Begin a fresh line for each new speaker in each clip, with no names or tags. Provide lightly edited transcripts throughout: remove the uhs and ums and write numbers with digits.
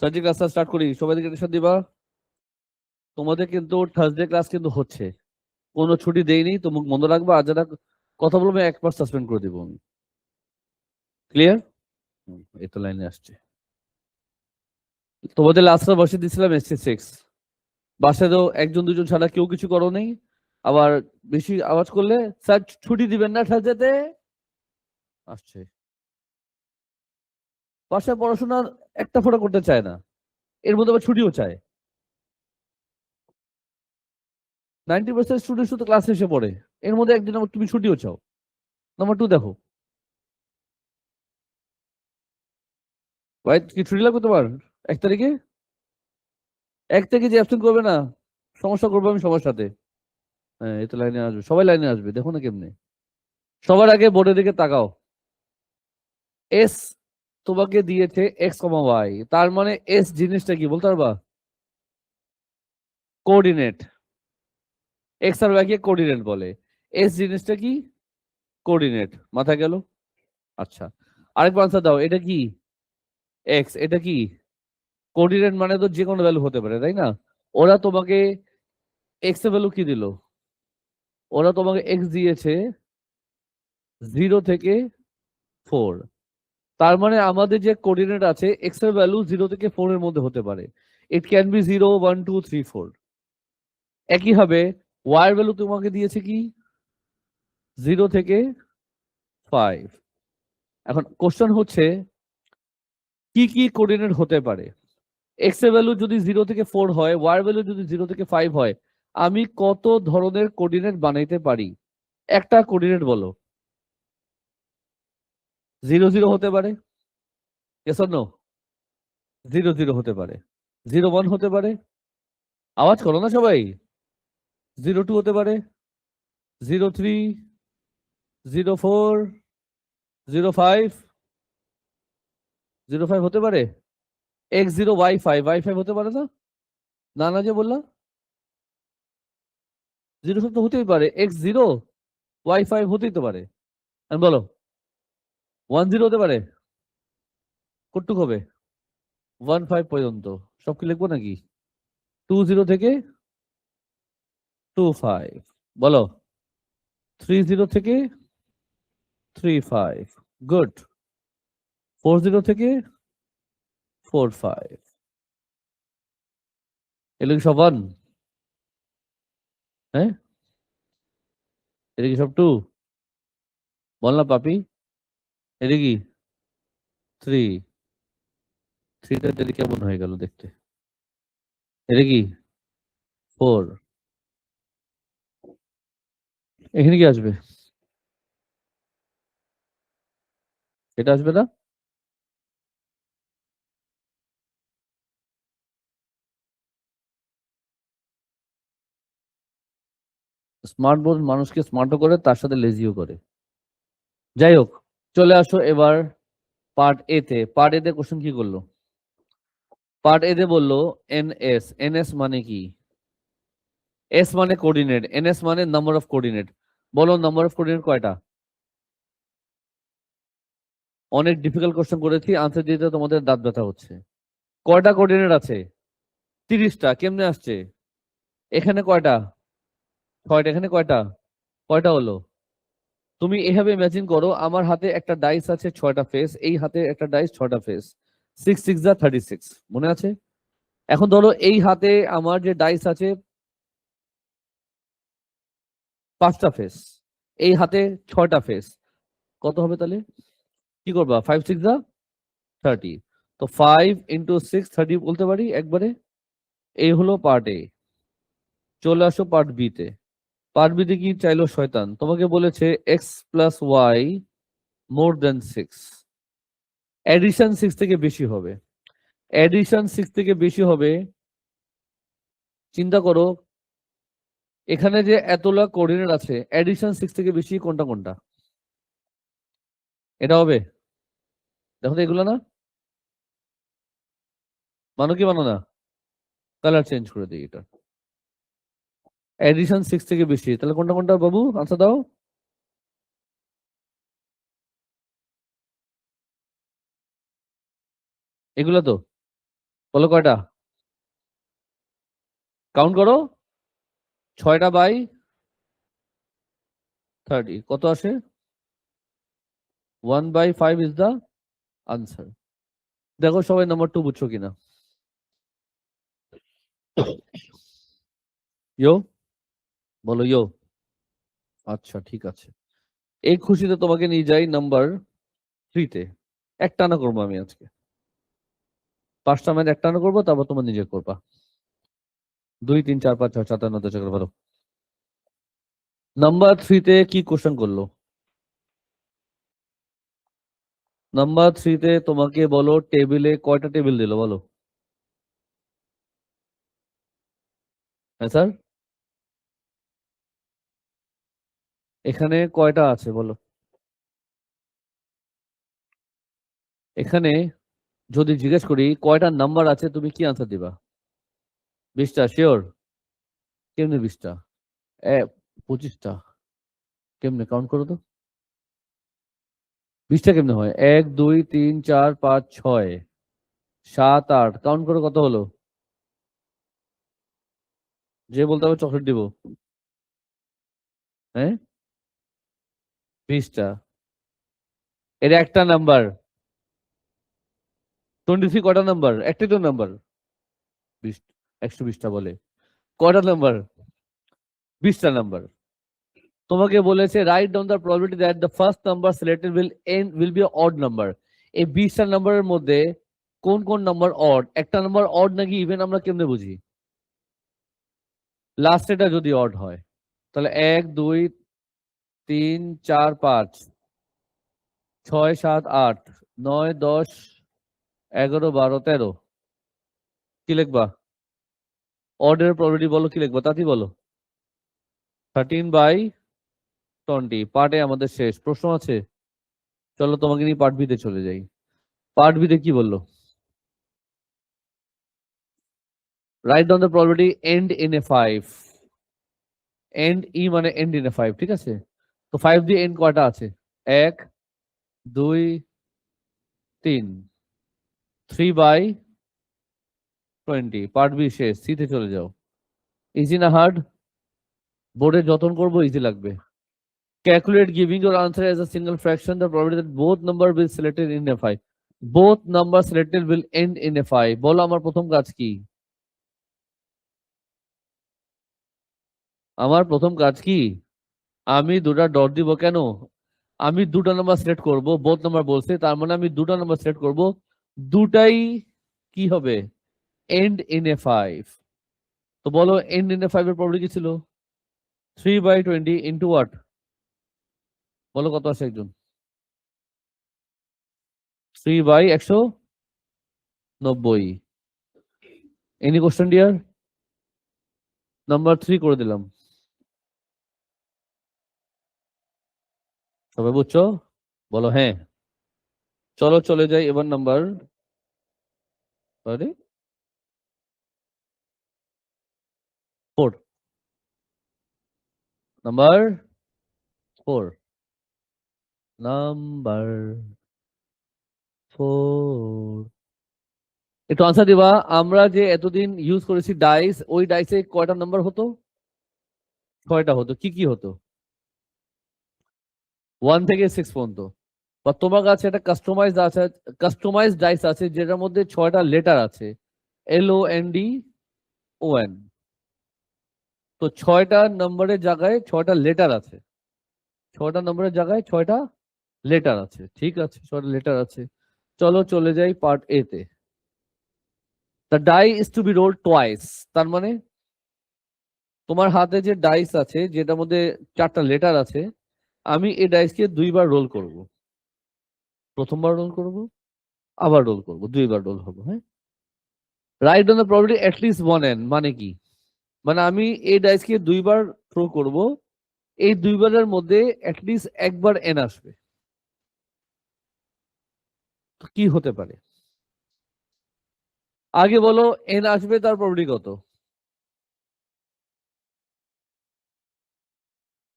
সার্জি ক্লাসটা স্টার্ট করি, সবাই দিকে টেনশন দিবা। তোমাদের কিন্তু থার্সডে ক্লাস কিন্তু হচ্ছে, কোনো ছুটি দেইনি, তো মুখ বন্ধ রাখবা, আর যারা কথা বলবে একবার সাসপেন্ড করে দিব আমি। ক্লিয়ার? এই তো লাইনে আসছে। তোমাদের লাস্টটা বসে দিয়েছিলাম SC6, বাসায় তো একজন দুজন ছাড়া কেউ কিছু করো নেই। আবার বেশি আওয়াজ করলে স্যার ছুটি দিবেন না থার্সডেতে আসছে। বাসায় পড়াশোনা একটা ফোঁটা করতে চায় না, এর মধ্যে আবার ছুটিও চায়। 90% স্টুডেন্ট শুধু ক্লাসে এসে পড়ে, এর মধ্যে একদিন আবার তুমি ছুটিও চাও। নাম্বার 2 দেখো ভাই, কি ছুটি লাগবে তোমার 1 তারিখে? 1 তারিখে যে অ্যাবসেন্ট করবে না, সমস্যা করবো আমি সবার সাথে। হ্যাঁ, এই তো লাইনে আসবে, সবাই লাইনে আসবে, দেখো না কেমনে। সবার আগে বোর্ডের দিকে তাকাও। এস তোমাকে দিয়েছে X, Y, তার মানে এস জিনিসটা কি বলতে পারবা? কোঅর্ডিনেট। এক্স আর ওয়াই কে কোঅর্ডিনেট বলে, এস জিনিসটা কি? কোঅর্ডিনেট। মাথা গেল? আচ্ছা, আরেকবার আনসার দাও, এটা কি? এক্স, এটা কি? কোঅর্ডিনেট মানে তো যে কোনো ভ্যালু হতে পারে, তাই না? ওরা তোমাকে এক্স এর ভ্যালু কি দিল? ওরা তোমাকে এক্স দিয়েছে 0 থেকে 4। তার মানে আমাদের যে কোঅর্ডিনেট আছে, এক্স এর ভ্যালু 0 থেকে 4 এর মধ্যে হতে পারে। It can be 0, 1, 2, 3, 4। একই ভাবে ওয়াই এর ভ্যালু তোমাকে দিয়েছে কি? 0 থেকে 5। এখন কোশ্চেন হচ্ছে কি কি কোঅর্ডিনেট হতে পারে? এক্স এর ভ্যালু যদি 0 থেকে 4 হয়, ওয়াই এর ভ্যালু যদি 0 থেকে 5 হয়, আমি কত ধরনের কোঅর্ডিনেট বানাইতে পারি? একটা কোঅর্ডিনেট বলো। 0, 0 হতে পারে, ইয়েস অর নো? 0, 0 হতে পারে, 0, 1 হতে পারে, আওয়াজ করো না সবাই। 0, 2 হতে পারে, 0, 3, 0, 4, 0, 5, 0, 5 হতে পারে। X0, Y5 হতে পারে না? না না যে বললাম, 0 তো হতেই পারে, X0, Y5 হতেই তো পারে। আমি বলো 1, 0 হতে পারে, কটুক হবে 1, 5 পর্যন্ত। সব কি লিখবো নাকি? 2, 0 থেকে 2, 5, বলো 3, 0 থেকে 3, 5, গুড। 4, 0 থেকে 4, 5, এগুলো কি সব 1? হ্যাঁ, এটা কি সব 2? বল না পাপি, এটা কি 3? 3টা এটা কেমন হয়ে গেল দেখতে? এটা কি 4? এখানে কি আসবে? এটা আসবে না? স্মার্ট বোর্ড মানুষকে স্মার্টও করে, তার সাথে লেজিও করে। যাই হোক, চলে আসো এবার পার্ট এ তে। পার্ট এ তে কোশ্চেন কি করলো? পার্ট এ তে বললো এনএস। এনএস মানে কি? এস মানে কোঅর্ডিনেট, এনএস মানে নাম্বার অফ কোঅর্ডিনেট। বলো নাম্বার অফ কোঅর্ডিনেট কয়টা? অনেক ডিফিকাল্ট কোশ্চেন করেছি, আনসার দিতে তোমাদের দাঁত ব্যথা হচ্ছে। কয়টা কোঅর্ডিনেট আছে? 30টা। কেমনে আসছে? এখানে কয়টা? 6টা। এখানে কয়টা? কয়টা হলো? তুমি এভাবে ইমাজিন করো, আমার হাতে একটা ডাইস আছে 6টা ফেস, এই হাতে একটা ডাইস 6টা ফেস, 6, 6 = 36, মনে আছে? এখন ধরো এই হাতে আমার যে ডাইস আছে 5টা ফেস, এই হাতে 6টা ফেস, কত হবে তাহলে? কি করবা? 5, 6 = 30। তো 5 × 6 = 30 বলতে পারি একবারে। এই হলো পার্ট এ। চলে আসো পার্ট বি তে। পার্ট বি তে কি চাইলো শয়তান? তোমাকে বলেছে X + Y > 6। এডিশন 6 থেকে বেশি হবে। এডিশন 6 থেকে বেশি হবে, চিন্তা করো এখানে যে এতগুলা কোঅর্ডিনেট আছে, এডিশন 6 থেকে বেশি কোনটা কোনটা? এটা হবে, দেখো তো এগুলো না, মানো কি মানো না? কালার চেঞ্জ করে দিই এটা। এডিশন 6 থেকে বেশি, তাহলে কোনটা কোনটা বাবু? আনসার দাও। এগুলো তো বলো কয়টা? কাউন্ট করো। 6টা বাই 30 কত আসে? 1/5 ইজ দ্য আনসার। দেখো সবাই নাম্বার 2 বুঝছো কিনা। ইয়ো, বলো ইয়ো। আচ্ছা ঠিক আছে, এই খুশিতে তোমাকে নিয়ে যাই নাম্বার 3-তে। একটানা করবো আমি আজকে, 5টা ম্যাচ একটানা করবো, তারপর তোমার নিজে করবা। 2 3 4 5 6 7 8 9 10 11 12। নাম্বার 3-তে কি কোশ্চেন করলো? নাম্বার 3-তে তোমাকে বলো টেবিলে কয়টা টেবিল দিল বলো। হ্যাঁ স্যার, এখানে কয়টা আছে বলো। এখানে যদি জিজ্ঞেস করি কয়টা নাম্বার আছে, তুমি কি আনসার দিবা? 20টা শিওর? কেমনে 20টা? 25টা? কেমনে কাউন্ট করো তো। 20টা কেমনে হয়? 1 2 3 4 5 6 7 8, কাউন্ট করো কত হলো। যে বলতে হবে চকলেট দিব। হ্যাঁ, 20টা। এর একটা নাম্বার। 23 কয়টা নাম্বার? একটাই তো নাম্বার। 20, 120টা বলে কয়টা নাম্বার? 20টা নাম্বার। তোমাকে বলেছে right down the probability that the first number selected will be odd number. এই 20টা নাম্বারের মধ্যে কোন কোন নাম্বার অড? একটা নাম্বার অড নাকি ইভেন আমরা কেমনে বুঝি? লাস্ট এটা যদি অড হয় তাহলে 1 2 3 4 5 6 7 8 9 10 11 12 13। কি লিখবা? অর্ডার প্রবাবিলিটি বলো, কি লিখবা তাতেই বলো। 13/20। পার্টে আমাদের শেষ। প্রশ্ন আছে? চলো তোমাকে নিয়ে পার্ট বিতে চলে যাই। পার্ট বিতে কি বললো? Write down the probability and in A 5। And E মানে এন্ড ইন এ 5, ঠিক আছে? তো 5 দিয়ে এন্ড কয়টা আছে? 1 2 3। 3/20। পার্ট বি শেষ, সিতে চলে যাও। ইজি না হার্ড? বোর্ডে যতন করবো ইজি লাগবে। Calculate giving your answer as a single fraction the probability that both number will selected in a 5. Both number selected will end in a 5. বলো আমার প্রথম কাজ কি? আমার প্রথম কাজ কি? আমি দুটা ডট দিব। কেন? আমি দুটা নাম্বার সিলেক্ট করব, বোথ নাম্বার বলছে, তার মানে আমি দুটা নাম্বার সিলেক্ট করব, দুটাই কি হবে? এন্ড ইন এ 5। তো বলো এন্ড ইন এ 5 এর প্রবলেম কি ছিল? 3/20 ইন্টু হোয়াট? বলো কত আসে একজন? 3/190। Any question deer? নাম্বার 3 করে দিলাম। সবাই বুঝছো? বলো হ্যাঁ। চলো চলে যাই এবার নাম্বার 4। নাম্বার 4। নাম্বার 4। একটু আনসার দিবা। আমরা যে এতদিন ইউজ করেছি ডাইস, ওই ডাইসে কয়টা নাম্বার হতো? 6টা হতো। কি কি হতো? 1 থেকে 6 পর্যন্ত। বা তোমার কাছে একটা কাস্টমাইজ আছে, কাস্টমাইজ ডাইস আছে যেটার মধ্যে 6টা লেটার আছে, LONDON। তো 6টা নম্বরের জায়গায় 6টা লেটার আছে। 6টা নম্বরের জায়গায় 6টা লেটার আছে, ঠিক আছে? 6টা লেটার আছে। চলো চলে যাই পার্ট এ তে। The die is to be roll twice. তার মানে তোমার হাতে যে ডাইস আছে যেটার মধ্যে 4টা লেটার আছে, আমি এই ডাইসকে 2বার রোল করব। প্রথমবার রোল করব, আবার রোল করব, 2বার রোল হবে। হ্যাঁ, right on the probability at least 1n মানে কি? মানে আমি এই ডাইসকে 2বার থ্রো করব, এই 2বারের মধ্যে অ্যাট লিস্ট একবার এন আসবে। তো কি হতে পারে? আগে বলো এন আসবে তার প্রবাবিলিটি কত?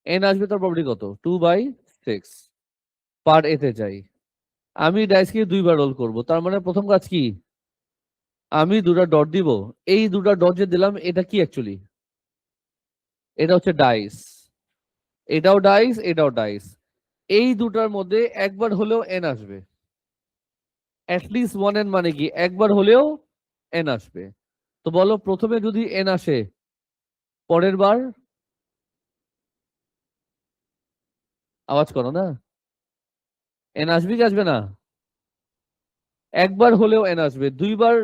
এন আসবে তার প্রবাবিলিটি কত? 2/6। পার্ট এ তে যাই। আমি ডাইসকে 2বার রোল করব, তার মানে প্রথম কাজ কি? আমি দুটা ডট দিব, এই দুটা ডট যে দিলাম এটা কি অ্যাকচুয়ালি? এটা হচ্ছে ডাইস, এটাও ডাইস, এটাও ডাইস। এই দুটার মধ্যে একবার হলেও এন আসবে, অ্যাটলিস্ট ওয়ান এন মানে কি একবার হলেও এন আসবে। তো বলো প্রথমে যদি এন আসে, পরের বার আওয়াজ করো না, এন আসবে কি আসবে না? একবার হলেও এন আসবে, দুইবার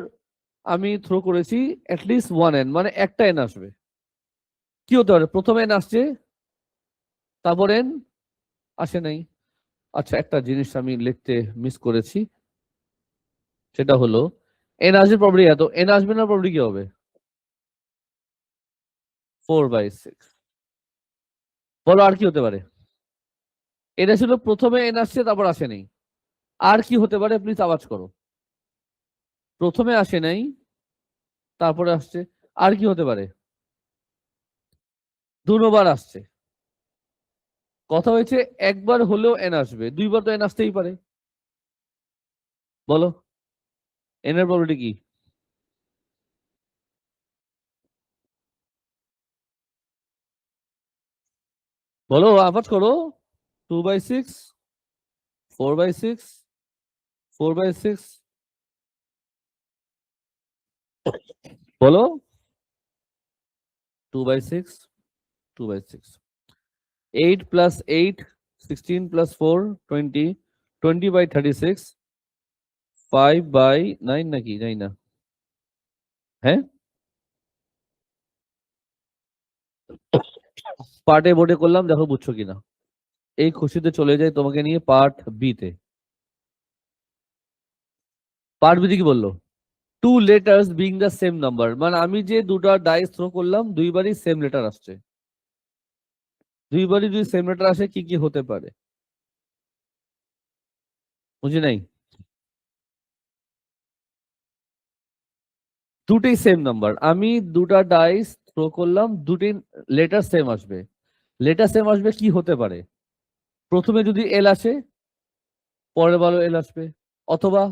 আমি থ্রো করেছি, অ্যাটলিস্ট ওয়ান এন মানে একটা এন আসবে। কি হতে পারে? প্রথমে এন আসছে, তারপর এন আসে নাই। আচ্ছা একটা জিনিস আমি লিখতে মিস করেছি, সেটা হলো এন আসবে প্রবলি এত, এন আসবে না প্রবলি কি হবে? 4/6। বলো আর কি হতে পারে? এটা ছিল প্রথমে এন আসছে তারপর আসে নাই, আর কি হতে পারে প্লিজ আওয়াজ করো। প্রথমে আসে নাই, তারপরে আসছে, আর কি হতে পারে? দুবার আসছে। কথা হয়েছে একবার হলেও এন আসবে, দুইবার তো এন আসতেই পারে। বলো এন এর প্রবলিটি কি? বলো আওয়াজ করো। 2/6, 4/6, 4/6, বলো 2/6, 2/6, 8 plus 8, 16 plus 4, 20, 20/36, 5/9 নাকি জানি না। হ্যাঁ পার্টে বোর্ডে করলাম, দেখো বুঝছো কিনা। এই খুশিতে চলে যাই তোমাকে নিয়ে পার্ট বি তে। পার্ট বি তে কি বললো? Two letters being the same number, মানে আমি যে দুটো ডাইস থ্রো করলাম দুইবারই সেম লেটার আসছে, দুইবারই যদি সেম লেটার আসে কি কি হতে পারে? বুঝি নাই। দুটোই সেম নাম্বার, আমি দুটা ডাইস থ্রো করলাম, দুটোই লেটার সেম আসবে। লেটার সেম আসবে কি হতে পারে? প্রথমে যদি এল আসে, পরের বারও এল আসবে, অথবা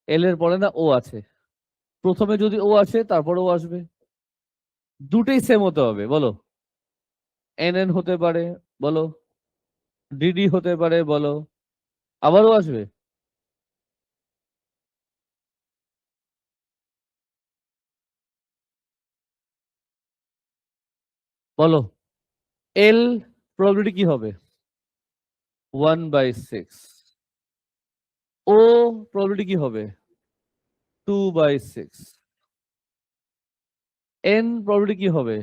এল এর পরে না ও আছে, প্রথমে যদি ও আসে তারপরে ও আসবে। দুটোই সেম হতে হবে বলো। এন এন হতে পারে বলো, ডিডি হতে পারে বলো, আবারও আসবে। বলো এল প্রবাবিলিটি কি হবে? 1/6। ও প্রবাবিলিটি কি হবে? 2/6। এন প্রবাবিলিটি কি হবে?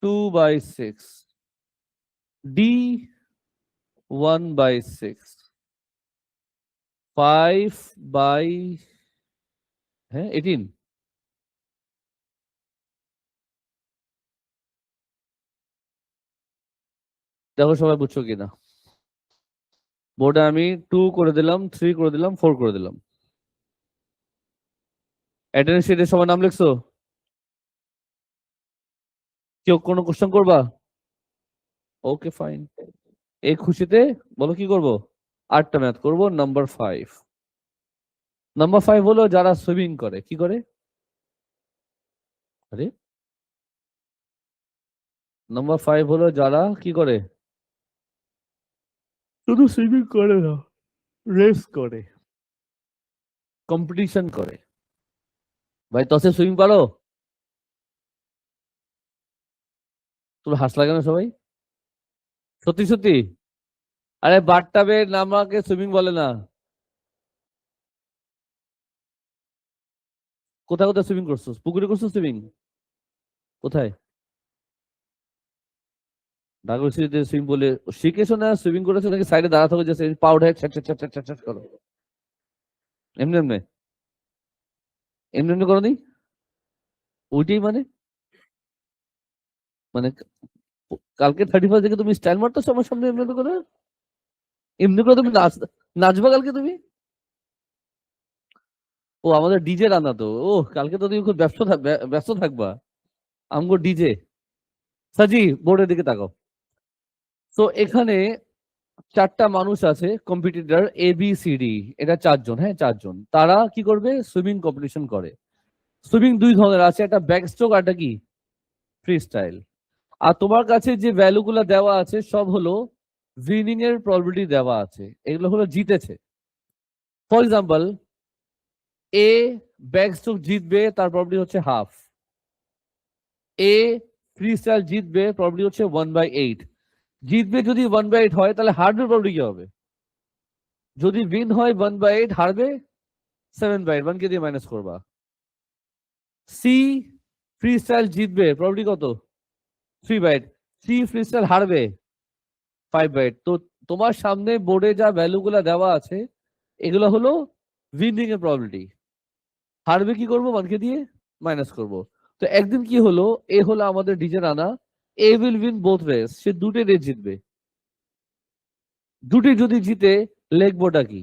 2/6। ডি 1/6। 18। দেখো সবাই বুঝছো কিনা। বোর্ডে আমি 2 করে দিলাম, 3 করে দিলাম, 4 করে দিলাম। অ্যাটেন্ডেন্স শিটে সবার নাম লিখছো? কেউ কোনো কোশ্চেন করবা? Okay fine. এই খুশিতে বলো কি করব? 8টা ম্যাথ করব। নাম্বার 5 হলো যারা সুইমিং করে, কি করে? আরে নাম্বার 5 হলো যারা কি করে? শুধু সুইমিং করে না, রেস করে, কম্পিটিশন করে। ভাই তসে সুইমিং পারো? তোর হাস লাগে না সবাই? সত্যি সত্যি? আরে বাথটাবে নামাকে সুইমিং বলে না। কোথায় কোথায় সুইমিং করছো? পুকুরে করছো সুইমিং? কোথায়? ঢাকা সিটিতে সুইমিং বলে শিখেছো না? সুইমিং করেছো নাকি সাইডে দাঁড়া থাকো যে পা উঠে ছ্যাট ছ্যাট ছ্যাট ছ্যাট ছ্যাট করো? এমনি এমনি এমনি এমনি করো নি? ওইটাই মানে, মানে কালকে 31 থেকে তুমি স্টাইল মারতেছো আমার সামনে এমনি এমনি করে? এমনি করে তুমি নাচবা কালকে তুমি? ও আমাদের ডিজে রান্না তো, ও কালকে তো তুমি খুব ব্যস্ত থাকবা। আমগো ডিজে। সাজি বোর্ডের দিকে তাকাও। তো এখানে চারটা মানুষ আছে কম্পিটিটর ABCD, এটা চারজন, হ্যাঁ চারজন। তারা কি করবে? সুইমিং কম্পিটিশন করে। সুইমিং দুই ধরনের আছে, একটা ব্যাকস্ট্রোক আর একটা কি ফ্রি স্টাইল। আর তোমার কাছে যে ভ্যালুগুলো দেওয়া আছে সব হলো উইনিং এর প্রবাবিলিটি দেওয়া আছে, এগুলো হলো জিতেছে। ফর এক্সাম্পল, এ ব্যাকস্ট্রোক জিতবে, তার প্রবাবিলিটি হচ্ছে হাফ। এ ফ্রি স্টাইল জিতবে, প্রবাবিলিটি হচ্ছে 1/8। জিতবে যদি 1/8 হয়, তাহলে হারবে প্রবাবিলিটি কি হবে? যদি উইন হয় 1/8, হারবে 7/8, 1 কে দিয়ে মাইনাস করবা। সি ফ্রি স্টাইল জিতবে, প্রবাবিলিটি কত? 3/8। সি ফ্রি স্টাইল হারবে 5/8। তো তোমার সামনে বোর্ডে যা ভ্যালুগুলো দেওয়া আছে এগুলো হলো উইনিং এর প্রবাবিলিটি। হারবে কি করবো? 1 কে দিয়ে মাইনাস করব। তো একদিন কি হলো, এ হলো আমাদের DJ Rana, A will win both race, সে দুটো রেস জিতবে। দুটি যদি জিতে, লিখবোটা কি?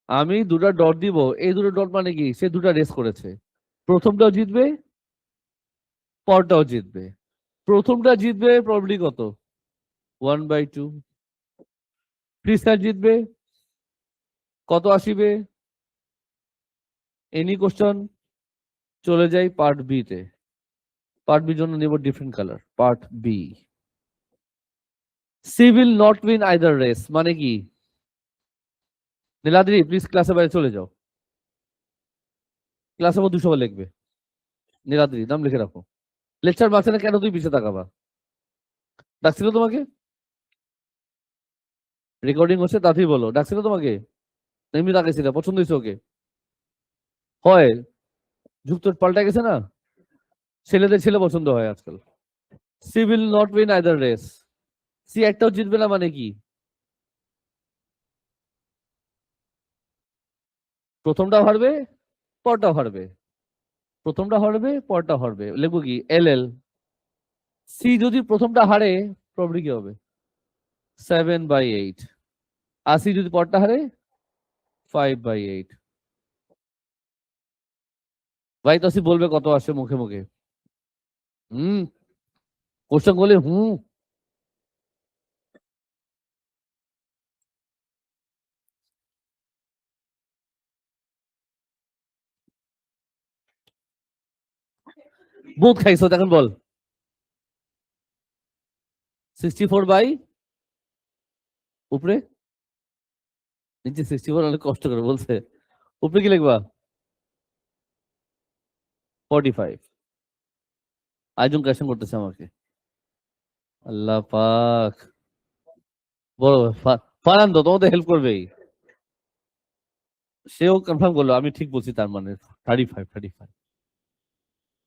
আমি দুটা ডট দিব, এই দুটো ডট মানে কি? সে দুটা রেস করেছে, প্রথমটাও জিতবে, পরটাও জিতবে। প্রথমটা জিতবে প্রবাবিলিটি কত? 1/2। ফ্রিস্টার জিতবে, কত আসিবে? Any question? চলে যাই পার্ট বি তে। পার্ট বি জন্য নিব different colour. Part B, C will not win either race মানে কি? নীলাদ্রি প্লিজ ক্লাসের বাইরে চলে যাও, ক্লাসের মধ্যে 200 বার লিখবে। নীলাদ্রি নাম লিখে রাখো। লেকচার মাঝখানে কেন তুই পিছিয়ে তাকাবা? ডাকছিল তোমাকে? রেকর্ডিং হচ্ছে, তাতেই বলো। ডাকছিল তোমাকে? এমনি তাকাইছিল, পছন্দ হয়েছে ওকে? হয়, যুক্ত পাল্টা গেছে না, ছেলেদের ছেলে পছন্দ হয় আজকাল। C will not win either race, C একটাও জিতবে না মানে কি? প্রথমটা হারবে, পরটা হারবে। প্রথমটা হারবে, পরটা হারবে, লিখবো কি? LL। সি যদি প্রথমটা হারে, প্রবলি কি হবে? 7/8। আর সি যদি পরটা হারে, 5/8। ভাই তো সি বলবে কত আসে মুখে মুখে। হুম, কোশ্চেন বলে হুম। বহুত খাইছো, এখন বল। 64 বাই উপরে, নিচে 64 অনেক কষ্ট করে বলছে। উপরে কি লিখবা? 45। আইজন কারেকশন করতেছে আমাকে। আল্লাহ পাক, বলো। ফারান তো তোমাদের হেল্প করবেই। সেও কনফার্ম করলো আমি ঠিক বলছি, তার মানে 35।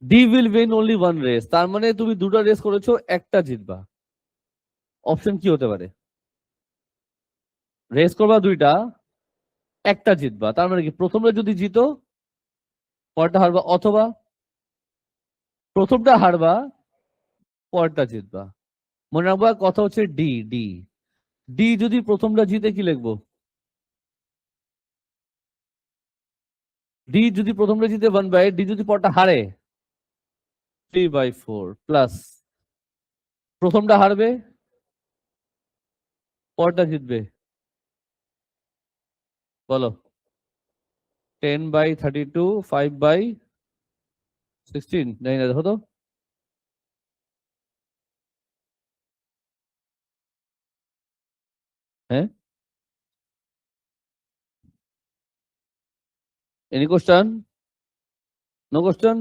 D will win only one race, তার মানে তুমি দুটো রেস করেছো, একটা জিতবা। অপশন কি হতে পারে? রেস করবা দুইটা, একটা জিতবা, তার মানে কি প্রথমটা যদি জিতো, পরটা হারবা, অথবা প্রথমটা হারবা, পরটা জিতবা। মনে রাখবা কথা হচ্ছে ডি ডি। ডি যদি প্রথমটা জিতে কি লিখবো? ডি যদি প্রথমটা জিতে 1/8, ডি যদি পরটা হারে 3/4 প্লাস প্রথমটা হারবে, পরটা জিতবে। বলো। 10/32, 5/16, জানি না, দেখো তো। হ্যাঁ, any question? No question.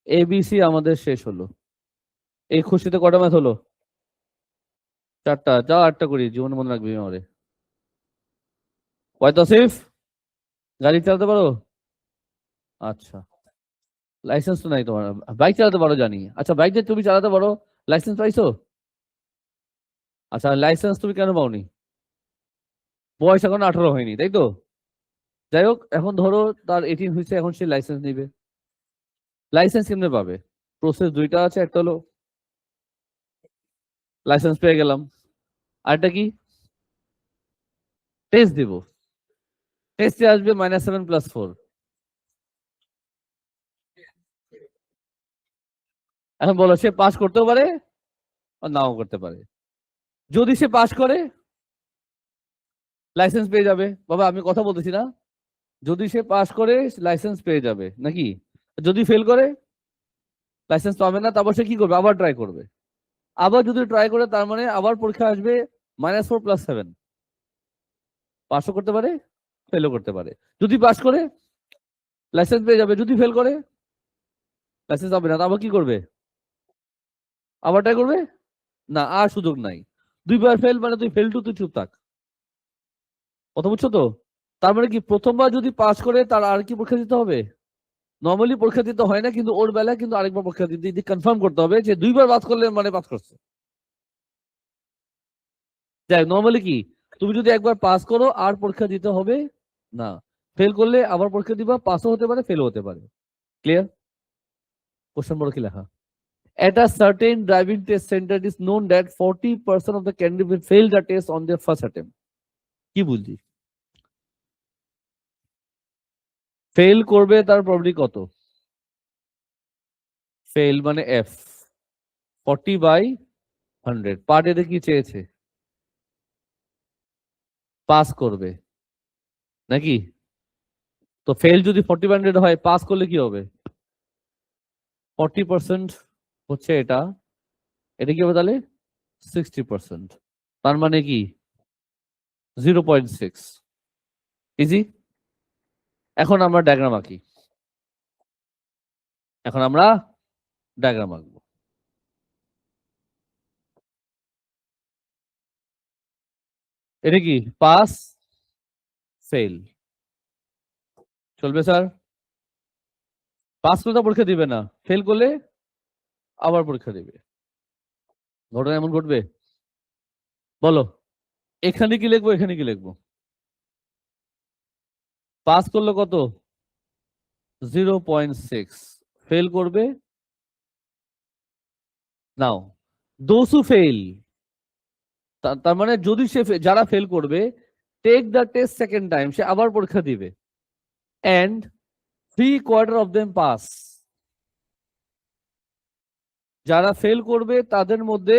ABC আমাদের শেষ হলো। এই খুশিতে কটা ম্যাথ হলো? 4টা। যাও 8টা করি, জীবনে মনে রাখবি আমারে। কয় তসিফ, গাড়ি চালাতে পারো? আচ্ছা, লাইসেন্স তো নাই তোমার। বাইক চালাতে পারো জানি। আচ্ছা, বাইক যে তুমি চালাতে পারো, লাইসেন্স পাইছো? আচ্ছা, লাইসেন্স তুমি কেন পাওনি? বয়স এখন 18 হয়নি, তাই তো? যাই হোক, এখন ধরো তার 18 হয়েছে, এখন সে লাইসেন্স নিবে। লাইসেন্স কেমনে পাবে? প্রসেস দুইটা আছে, একটা হলো লাইসেন্স পেয়ে গেলাম, আরেকটা কি? টেস্ট দিব। টেস্টে আসবে -7 + 4। এখন বলো, সে পাস করতেও পারে, আর নাও করতে পারে। যদি সে পাস করে লাইসেন্স পেয়ে যাবে। বাবা আমি কথা বলতেছি না, যদি সে পাস করে লাইসেন্স পেয়ে যাবে নাকি, যদি ফেল করে লাইসেন্স পাবে না, তারপর সে কি করবে, আবার ট্রাই করবে। আবার যদি ট্রাই করে তার মানে আবার পরীক্ষা আসবে -4 + 7, পাসও করতে পারে ফেলও করতে পারে। যদি পাস করে লাইসেন্স পেয়ে যাবে, যদি ফেল করে লাইসেন্স পাবে না, আবার কি করবে, আবার ট্রাই করবে না, আর সুযোগ নাই। 2বার ফেল মানে তুই ফেল টু, তুই চুপ থাক। কথা বুঝছো তো? তার মানে কি প্রথমবার যদি পাস করে তার আর কি পরীক্ষা দিতে হবে? নর্মালি পরীক্ষা দিতে হয় না, কিন্তু ওর বেলায় কিন্তু আরেকবার পরীক্ষা দিতে কনফার্ম করতে হবে যে 2বার পাস করলে মানে পাস করছে। যাই নর্মালি কি তুমি যদি একবার পাস করো আর পরীক্ষা দিতে হবে না, ফেল করলে আবার পরীক্ষা দিবা, পাসও হতে পারে ফেলও হতে পারে। ক্লিয়ার? কোশ্চেন বড় কি লেখা? At a certain driving test center, it is known that 40% of the candidates will fail the test on their first attempt. কি বুঝলি? ফেল করবে তার প্রবাবিলিটি কত? ফেল মানে এফ 40/100। পার ডে কি চেয়েছে? পাস করবে নাকি? তো ফেল যদি 40/100 হয়, পাস করলে কি হবে? 40% হচ্ছে এটা, এটা কি হবে তাহলে 60%। তার মানে কি 0.6। ইজি। এখন আমরা ডায়াগ্রাম আঁকি, এখন আমরা ডায়াগ্রাম আঁকবো। এটা কি পাস ফেল চলবে স্যার? পাস করলে তো পরীক্ষা দিবে না, ফেল করলে আবার পরীক্ষা দিবে। ঘটনা এমন ঘটবে? বলো, এখানে কি লিখবো এখানে কি লিখবো? পাস করলে কত? 0.6। ফেল করবে নাও দোজ হু ফেল, তার মানে যদি সে যারা ফেল করবে take the test second time, সে আবার পরীক্ষা দিবে, এন্ড 3/4 অফ দেম পাস। যারা ফেল করবে তাদের মধ্যে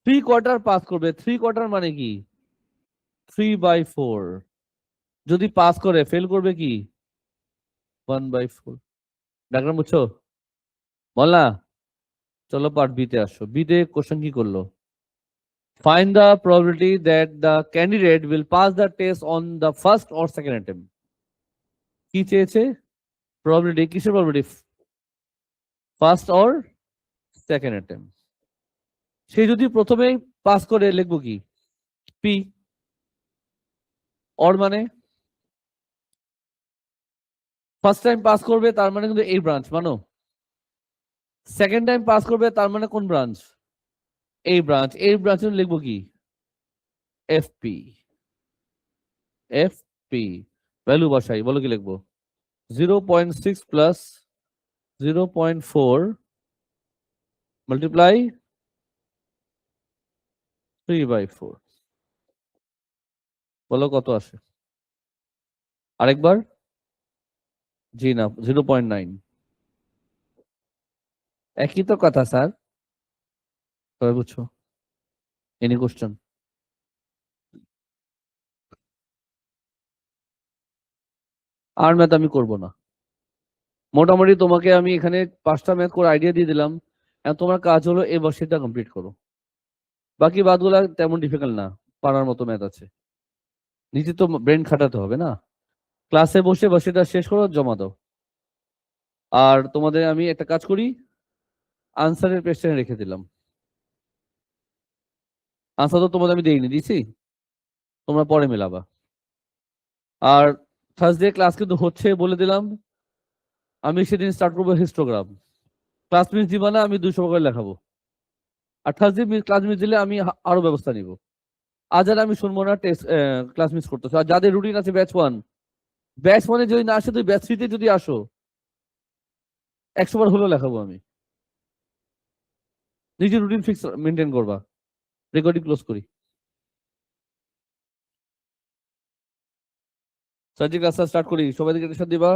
3/4 পাস করবে। 3/4 মানে কি 3/4। যদি পাস করে, ফেল করবে কি 1/4। ডায়াগ্রাম বুঝছো? বল না। চলো পার্ট বি তে আসো। বি তে কোশ্চেন কি করলো? Find the probability that the candidate will pass the test on the first or second attempt. কি চেয়েছে? প্রবাবিলিটি, কিসের probability? First or second attempt. সে যদি প্রথমেই পাস করে লিখবো কি পি। অর মানে ফার্স্ট টাইম পাস করবে তার মানে কিন্তু এই ব্রাঞ্চ মানো, সেকেন্ড টাইম পাস করবে তার মানে কোন ব্রাঞ্চ? এই ব্রাঞ্চ। এই ব্রাঞ্চ লিখবো কি এফপি। এফপি ভ্যালু বসাই, বলো কি লিখবো? 0.6 প্লাস 0.4 মাল্টিপ্লাই 3/4। বলো কত আসে? আরেকবার। জি না, 0.9। একই তো কথা স্যার, তবে বুঝছো এনি কোশ্চেন। আর ম্যাথ আমি করব না। মোটামুটি তোমাকে আমি এখানে 5টা ম্যাথ করে আইডিয়া দিয়ে দিলাম। এখন তোমার কাজ হলো এই বর্ষিটা কমপ্লিট করো। বাকি বাদগুলা তেমন ডিফিকাল্ট না, পারার মতো ম্যাথ আছে। নিজে তো ব্রেন খাটাতে হবে না। ক্লাসে বসে বর্ষিটা শেষ করো, জমা দাও। আর তোমাদের আমি একটা কাজ করি, আনসারের পেজটা রেখে দিলাম। আনসার তো তোমাদের আমি দিয়েছি, তোমরা পরে মেলাবা। আর থার্সডে ক্লাস কিন্তু হচ্ছে বলে দিলাম। আমি সেদিন স্টার্ট করবো হিস্টোগ্রাম। ক্লাস মিস দিবা না, আমি 200 করে লেখাবো। আর থার্সডে ক্লাস মিস দিলে আমি আরো ব্যবস্থা নিব। আজ আর আমি শুনবো না টেস্ট ক্লাস মিস করতেছো। আর যাদের রুটিন আছে ব্যাচ 1-এ যদি না আসে, তুই ব্যাচ 3-তে যদি আসো 100 বার হলেও লেখাবো আমি। নিজের রুটিন ফিক্স মেনটেন করবা। রেকর্ডিং ক্লোজ করি। সার্জি ক্লাস স্টার্ট করি, সবাই দিকে দিবা।